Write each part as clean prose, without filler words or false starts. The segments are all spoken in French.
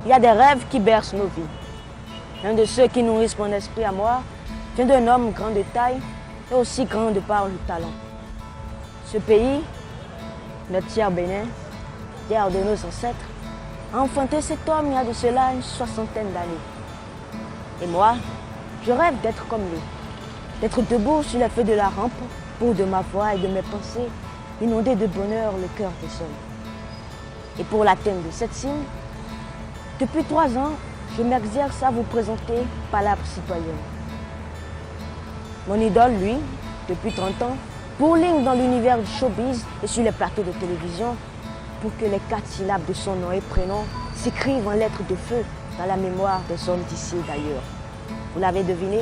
Il y a des rêves qui bercent nos vies. L'un de ceux qui nourrissent mon esprit à moi vient d'un homme grand de taille et aussi grand de par le talent. Ce pays, notre cher Bénin, terre de nos ancêtres, a enfanté cet homme il y a de cela une soixantaine d'années. Et moi, je rêve d'être comme lui, d'être debout sur les feux de la rampe pour de ma voix et de mes pensées inonder de bonheur le cœur des hommes. Et pour l'atteinte de cette cible, depuis 3 ans, je m'exerce à vous présenter Palabre citoyenne. Mon idole, lui, depuis 30 ans, bourlingue dans l'univers du showbiz et sur les plateaux de télévision pour que les 4 syllabes de son nom et prénom s'écrivent en lettres de feu dans la mémoire des hommes d'ici et d'ailleurs. Vous l'avez deviné,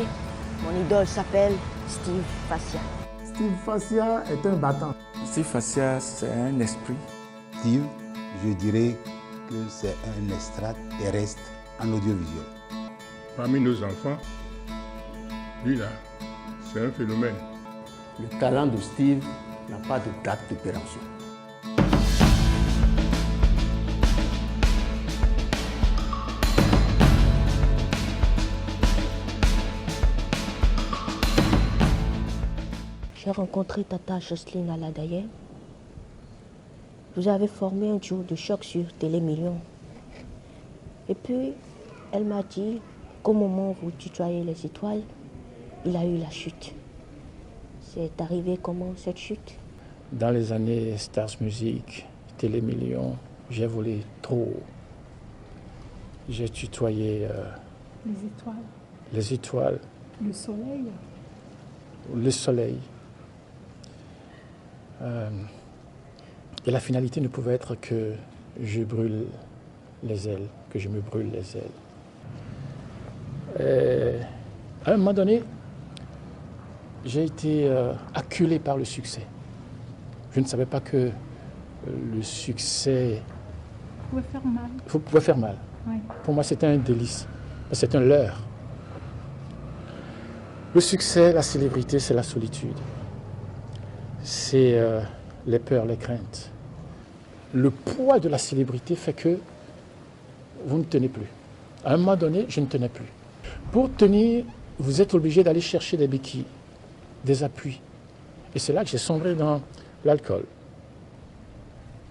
mon idole s'appelle Steve Fassia. Steve Fassia est un battant. Steve Fassia, c'est un esprit. Steve, je dirais que c'est un extraterrestre en audiovisuel. Parmi nos enfants, lui là, c'est un phénomène. Le talent de Steve n'a pas de date de péremption. J'ai rencontré Tata Jocelyne Aladaye. Vous avez formé un duo de choc sur Télémillions. Et puis, elle m'a dit qu'au moment où vous tutoyez les étoiles, il a eu la chute. C'est arrivé comment cette chute? Dans les années Stars Music, Télémillions, j'ai volé trop haut. J'ai tutoyé les étoiles. Les étoiles. Le soleil. Le soleil. Et la finalité ne pouvait être que je brûle les ailes, que je me brûle les ailes. Et à un moment donné, j'ai été acculé par le succès. Je ne savais pas que le succès pouvait faire mal. Pouvait faire mal. Oui. Pour moi, c'était un délice. C'est un leurre. Le succès, la célébrité, c'est la solitude. C'est les peurs, les craintes. Le poids de la célébrité fait que vous ne tenez plus. À un moment donné, je ne tenais plus. Pour tenir, vous êtes obligé d'aller chercher des béquilles, des appuis. Et c'est là que j'ai sombré dans l'alcool.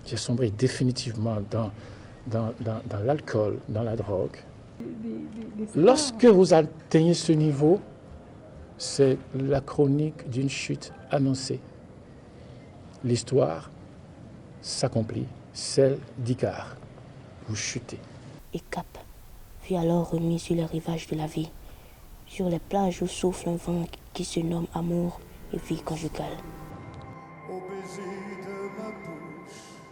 J'ai sombré définitivement dans l'alcool, dans la drogue. Lorsque vous atteignez ce niveau, c'est la chronique d'une chute annoncée. L'histoire s'accomplit, celle d'Icare. Vous chutez. Et Cap fut alors remis sur les rivages de la vie, sur les plages où souffle un vent qui se nomme amour et vie conjugale. Au baiser de ma bouche,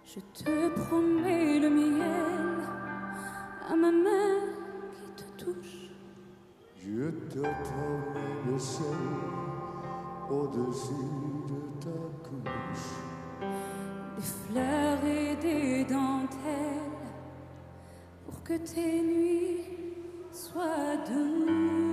je te promets le miel à ma main qui te touche. Je te promets le ciel au-dessus de ta couche. Des fleurs et des dentelles pour que tes nuits soient douces.